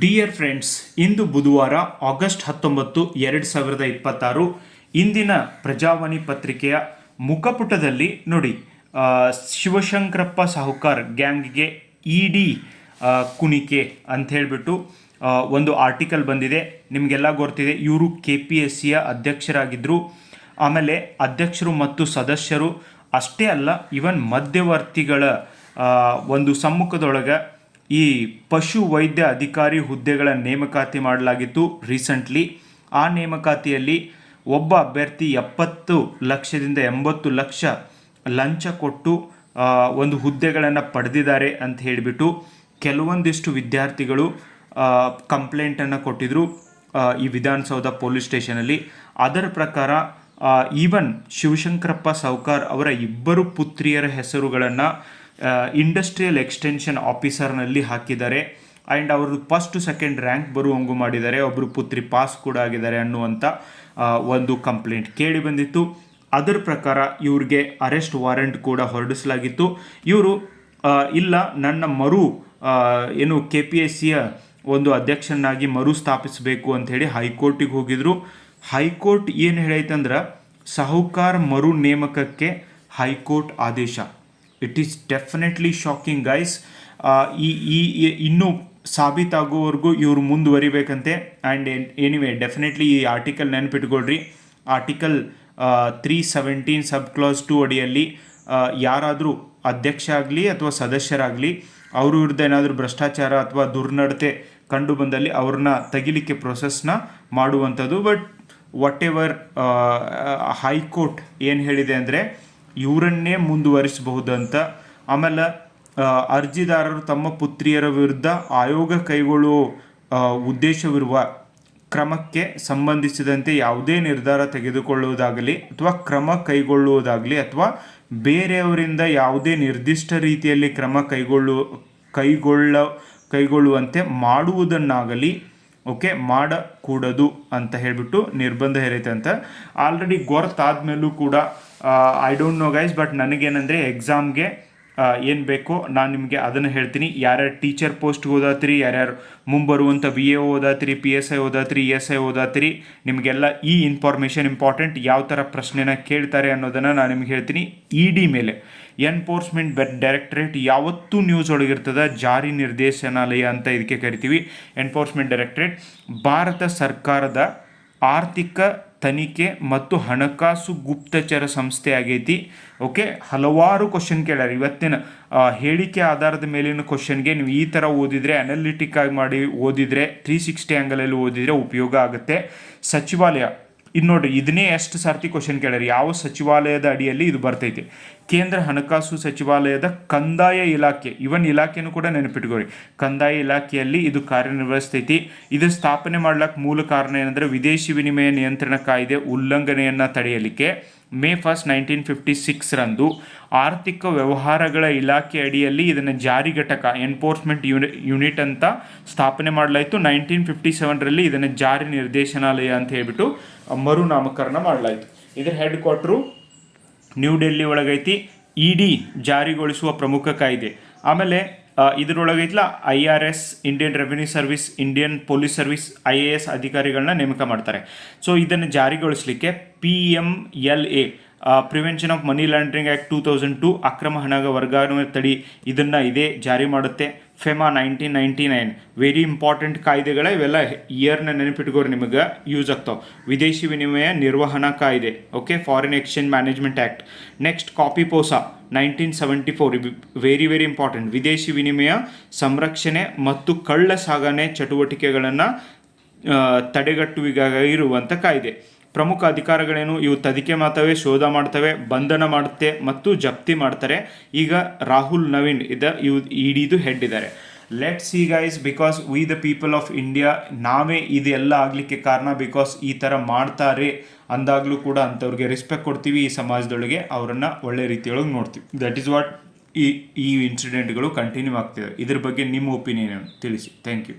Dear friends, ಇಂದು ಬುಧವಾರ August 19, 2026. ಇಂದಿನ ಪ್ರಜಾವಾಣಿ ಪತ್ರಿಕೆಯ ಮುಖಪುಟದಲ್ಲಿ ನೋಡಿ, ಶಿವಶಂಕರಪ್ಪ ಸಾಹುಕಾರ್ ಗ್ಯಾಂಗ್ಗೆ ಇಡಿ ಕುಣಿಕೆ ಅಂತ ಹೇಳಿಬಿಟ್ಟು ಒಂದು ಆರ್ಟಿಕಲ್ ಬಂದಿದೆ. ನಿಮಗೆಲ್ಲ ಗೊತ್ತಿದೆ, ಇವರು KPSCಯ ಅಧ್ಯಕ್ಷರಾಗಿದ್ದರು. ಆಮೇಲೆ ಅಧ್ಯಕ್ಷರು ಮತ್ತು ಸದಸ್ಯರು ಅಷ್ಟೇ ಅಲ್ಲ, ಇವನ್ ಮಧ್ಯವರ್ತಿಗಳ ಒಂದು ಸಮ್ಮುಖದೊಳಗೆ ಈ ಪಶು ವೈದ್ಯ ಅಧಿಕಾರಿ ಹುದ್ದೆಗಳ ನೇಮಕಾತಿ ಮಾಡಲಾಗಿತ್ತು ರೀಸೆಂಟ್ಲಿ. ಆ ನೇಮಕಾತಿಯಲ್ಲಿ ಒಬ್ಬ ಅಭ್ಯರ್ಥಿ 70 ಲಕ್ಷದಿಂದ 80 ಲಕ್ಷ ಲಂಚ ಕೊಟ್ಟು ಒಂದು ಹುದ್ದೆಗಳನ್ನು ಪಡೆದಿದ್ದಾರೆ ಅಂತ ಹೇಳಿಬಿಟ್ಟು ಕೆಲವೊಂದಿಷ್ಟು ವಿದ್ಯಾರ್ಥಿಗಳು ಕಂಪ್ಲೇಂಟನ್ನು ಕೊಟ್ಟಿದ್ದರು ಈ ವಿಧಾನಸೌಧ ಪೊಲೀಸ್ ಸ್ಟೇಷನಲ್ಲಿ. ಅದರ ಪ್ರಕಾರ ಈವನ್ ಶಿವಶಂಕರಪ್ಪ ಸಾಹುಕಾರ್ ಅವರ ಇಬ್ಬರು ಪುತ್ರಿಯರ ಹೆಸರುಗಳನ್ನು ಇಂಡಸ್ಟ್ರಿಯಲ್ ಎಕ್ಸ್ಟೆನ್ಷನ್ ಆಫೀಸರ್ನಲ್ಲಿ ಹಾಕಿದ್ದಾರೆ. ಆ್ಯಂಡ್ ಅವರು 1st 2nd ರ್ಯಾಂಕ್ ಬರುವಂಗೂ ಮಾಡಿದ್ದಾರೆ. ಒಬ್ಬರು ಪುತ್ರಿ ಪಾಸ್ ಕೂಡ ಆಗಿದ್ದಾರೆ ಅನ್ನುವಂಥ ಒಂದು ಕಂಪ್ಲೇಂಟ್ ಕೇಳಿ ಬಂದಿತ್ತು. ಅದರ ಪ್ರಕಾರ ಇವ್ರಿಗೆ ಅರೆಸ್ಟ್ ವಾರೆಂಟ್ ಕೂಡ ಹೊರಡಿಸಲಾಗಿತ್ತು. ಇವರು ಇಲ್ಲ, ನನ್ನ ಏನು KPSCಯ ಒಂದು ಅಧ್ಯಕ್ಷನಾಗಿ ಸ್ಥಾಪಿಸಬೇಕು ಅಂಥೇಳಿ ಹೈಕೋರ್ಟಿಗೆ ಹೋಗಿದ್ರು. ಹೈಕೋರ್ಟ್ ಏನು ಹೇಳೈತಂದ್ರೆ, ಸಾಹುಕಾರ್ ಮರು ನೇಮಕಕ್ಕೆ ಹೈಕೋರ್ಟ್ ಆದೇಶ. It is definitely shocking guys. ಇನ್ನೂ ಸಾಬೀತಾಗುವವರೆಗೂ ಇವರು ಮುಂದುವರಿಬೇಕಂತೆ. ಆ್ಯಂಡ್ ಎನಿವೆ, ಡೆಫಿನೆಟ್ಲಿ ಈ ಆರ್ಟಿಕಲ್ ನೆನಪಿಟ್ಕೊಳ್ರಿ. ಆರ್ಟಿಕಲ್ 317 ಸಬ್ ಕ್ಲಾಸ್ 2 ಅಡಿಯಲ್ಲಿ ಯಾರಾದರೂ ಅಧ್ಯಕ್ಷ ಆಗಲಿ ಅಥವಾ ಸದಸ್ಯರಾಗಲಿ ಅವ್ರ ವಿರುದ್ಧ ಏನಾದರೂ ಭ್ರಷ್ಟಾಚಾರ ಅಥವಾ ದುರ್ನಡತೆ ಕಂಡು ಬಂದಲ್ಲಿ ಅವ್ರನ್ನ ತೆಗಿಲಿಕ್ಕೆ ಪ್ರೊಸೆಸ್ನ ಮಾಡುವಂಥದ್ದು. ಬಟ್ ವಾಟ್ ಎವರ್ ಹೈಕೋರ್ಟ್ ಏನು ಹೇಳಿದೆ ಅಂದರೆ, ಇವರನ್ನೇ ಮುಂದುವರಿಸಬಹುದಂತ. ಆಮೇಲೆ ಅರ್ಜಿದಾರರು ತಮ್ಮ ಪುತ್ರಿಯರ ವಿರುದ್ಧ ಆಯೋಗ ಕೈಗೊಳ್ಳುವ ಉದ್ದೇಶವಿರುವ ಕ್ರಮಕ್ಕೆ ಸಂಬಂಧಿಸಿದಂತೆ ಯಾವುದೇ ನಿರ್ಧಾರ ತೆಗೆದುಕೊಳ್ಳುವುದಾಗಲಿ ಅಥವಾ ಕ್ರಮ ಕೈಗೊಳ್ಳುವುದಾಗಲಿ ಅಥವಾ ಬೇರೆಯವರಿಂದ ಯಾವುದೇ ನಿರ್ದಿಷ್ಟ ರೀತಿಯಲ್ಲಿ ಕ್ರಮ ಕೈಗೊಳ್ಳುವಂತೆ ಮಾಡುವುದನ್ನಾಗಲಿ ಮಾಡಕೂಡದು ಅಂತ ಹೇಳಿಬಿಟ್ಟು ನಿರ್ಬಂಧ ಹೇರೈತೆ ಅಂತ. ಆಲ್ರೆಡಿ ಗೊತ್ತಾದ್ಮೇಲೂ ಕೂಡ I don't know guys, but ನನಗೇನೆಂದರೆ ಎಕ್ಸಾಮ್ಗೆ ಏನು ಬೇಕೋ ನಾನು ನಿಮಗೆ ಅದನ್ನು ಹೇಳ್ತೀನಿ. ಯಾರ್ಯಾರು ಟೀಚರ್ ಪೋಸ್ಟ್ಗೆ ಓದಾತ್ರಿ, ಯಾರ್ಯಾರು ಮುಂಬರುವಂಥ VAO ಓದಾತ್ರಿ, PSI ಓದಾತ್ರಿ, ESI ಓದಾತ್ರಿ, ನಿಮಗೆಲ್ಲ ಈ ಇನ್ಫಾರ್ಮೇಷನ್ ಇಂಪಾರ್ಟೆಂಟ್. ಯಾವ ಥರ ಪ್ರಶ್ನೆನ ಕೇಳ್ತಾರೆ ಅನ್ನೋದನ್ನು ನಾನು ನಿಮ್ಗೆ ಹೇಳ್ತೀನಿ. ED ಮೇಲೆ ಎನ್ಫೋರ್ಸ್ಮೆಂಟ್ ಡೈರೆಕ್ಟರೇಟ್ ಯಾವತ್ತೂ ನ್ಯೂಸ್ ಒಳಗಿರ್ತದೆ. ಜಾರಿ ನಿರ್ದೇಶನಾಲಯ ಅಂತ ಇದಕ್ಕೆ ಕರಿತೀವಿ, ಎನ್ಫೋರ್ಸ್ಮೆಂಟ್ ಡೈರೆಕ್ಟರೇಟ್. ಭಾರತ ಸರ್ಕಾರದ ಆರ್ಥಿಕ ತನಿಖೆ ಮತ್ತು ಹಣಕಾಸು ಗುಪ್ತಚರ ಸಂಸ್ಥೆ ಆಗೈತಿ. ಹಲವಾರು ಕ್ವಶನ್ ಕೇಳ್ಯಾರ. ಇವತ್ತಿನ ಹೇಳಿಕೆ ಆಧಾರದ ಮೇಲಿನ ಕ್ವಶನ್ಗೆ ನೀವು ಈ ಥರ ಓದಿದರೆ, ಅನಾಲಿಟಿಕ್ ಆಗಿ ಮಾಡಿ ಓದಿದರೆ, 360 ಆ್ಯಂಗಲಲ್ಲಿ ಓದಿದರೆ ಉಪಯೋಗ ಆಗುತ್ತೆ. ಸಚಿವಾಲಯ, ಇದು ನೋಡ್ರಿ, ಇದನ್ನೇ ಎಷ್ಟು ಸರ್ತಿ ಕ್ವಶನ್ ಕೇಳ್ಯಾರ. ಯಾವ ಸಚಿವಾಲಯದ ಅಡಿಯಲ್ಲಿ ಇದು ಬರ್ತೈತೆ? ಕೇಂದ್ರ ಹಣಕಾಸು ಸಚಿವಾಲಯದ ಕಂದಾಯ ಇಲಾಖೆ. ಇವನ್ ಇಲಾಖೆನೂ ಕೂಡ ನೆನಪಿಟ್ಕೋರಿ, ಕಂದಾಯ ಇಲಾಖೆಯಲ್ಲಿ ಇದು ಕಾರ್ಯನಿರ್ವಹಿಸ್ತೈತಿ. ಇದು ಸ್ಥಾಪನೆ ಮಾಡ್ಲಿಕ್ಕೆ ಮೂಲ ಕಾರಣ ಏನಂದರೆ, ವಿದೇಶಿ ವಿನಿಮಯ ನಿಯಂತ್ರಣ ಕಾಯ್ದೆ ಉಲ್ಲಂಘನೆಯನ್ನು ತಡೆಯಲಿಕ್ಕೆ May 1, 1956 ರಂದು ಆರ್ಥಿಕ ವ್ಯವಹಾರಗಳ ಇಲಾಖೆ ಅಡಿಯಲ್ಲಿ ಇದನ್ನು ಜಾರಿ ಘಟಕ ಎನ್ಫೋರ್ಸ್ಮೆಂಟ್ ಯೂನಿಟ್ ಅಂತ ಸ್ಥಾಪನೆ ಮಾಡಲಾಯಿತು. 1957ರಲ್ಲಿ ಇದನ್ನು ಜಾರಿ ನಿರ್ದೇಶನಾಲಯ ಅಂತ ಹೇಳ್ಬಿಟ್ಟು ಮರುನಾಮಕರಣ ಮಾಡಲಾಯಿತು. ಇದರ ಹೆಡ್ ಕ್ವಾರ್ಟರು ನ್ಯೂ ಡೆಲ್ಲಿ ಒಳಗೈತಿ. ED ಜಾರಿಗೊಳಿಸುವ ಪ್ರಮುಖ ಕಾಯ್ದೆ. ಆಮೇಲೆ ಇದರೊಳಗೈತಲ್ಲ IRS, Indian Revenue Service, Indian Police Service, IAS ಅಧಿಕಾರಿಗಳನ್ನ ನೇಮಕ ಮಾಡ್ತಾರೆ. ಸೊ ಇದನ್ನು ಜಾರಿಗೊಳಿಸಲಿಕ್ಕೆ PMLA, Prevention of Money Laundering Act 2002, ಅಕ್ರಮ ಹಣ ವರ್ಗಾವಣೆ ತಡೆ, ಇದನ್ನು ಇದೇ ಜಾರಿ ಮಾಡುತ್ತೆ. FEMA 1999, ವೆರಿ ಇಂಪಾರ್ಟೆಂಟ್ ಕಾಯ್ದೆಗಳ ಇವೆಲ್ಲ ಇಯರ್ನ ನೆನಪಿಟ್ಕೋರಿ, ನಿಮಗೆ ಯೂಸ್ ಆಗ್ತಾವೆ. ವಿದೇಶಿ ವಿನಿಮಯ ನಿರ್ವಹಣಾ ಕಾಯ್ದೆ, foreign exchange management act. Next COFEPOSA 1974, very very important. ವಿದೇಶಿ ವಿನಿಮಯ ಸಂರಕ್ಷಣೆ ಮತ್ತು ಕಳ್ಳ ಸಾಗಣೆ ಚಟುವಟಿಕೆಗಳನ್ನು ತಡೆಗಟ್ಟುವಿಗಾಗಿ ಇರುವಂಥ ಕಾಯ್ದೆ. ಪ್ರಮುಖ ಅಧಿಕಾರಗಳೇನು? ಇವು ತನಿಖೆ ಮಾಡ್ತವೆ, ಶೋಧ ಮಾಡ್ತವೆ, ಬಂಧನ ಮಾಡುತ್ತೆ ಮತ್ತು ಜಪ್ತಿ ಮಾಡ್ತಾರೆ. ಈಗ ರಾಹುಲ್ ನವೀನ್ EDದು ಹೆಡ್ ಇದ್ದಾರೆ. Let's see guys, because we the people of India, ನಾವೇ ಇದೆಲ್ಲ ಆಗಲಿಕ್ಕೆ ಕಾರಣ. ಬಿಕಾಸ್ ಈ ಥರ ಮಾಡ್ತಾರೆ ಅಂದಾಗಲೂ ಕೂಡ ಅಂಥವ್ರಿಗೆ ರೆಸ್ಪೆಕ್ಟ್ ಕೊಡ್ತೀವಿ. ಈ ಸಮಾಜದೊಳಗೆ ಅವರನ್ನು ಒಳ್ಳೆ ರೀತಿಯೊಳಗೆ ನೋಡ್ತೀವಿ. ದಟ್ ಈಸ್ ವಾಟ್ ಈ ಇನ್ಸಿಡೆಂಟ್ಗಳು ಕಂಟಿನ್ಯೂ ಆಗ್ತಿದೆ. ಇದ್ರ ಬಗ್ಗೆ ನಿಮ್ಮ ಒಪಿನಿಯನ್ ತಿಳಿಸಿ. Thank you.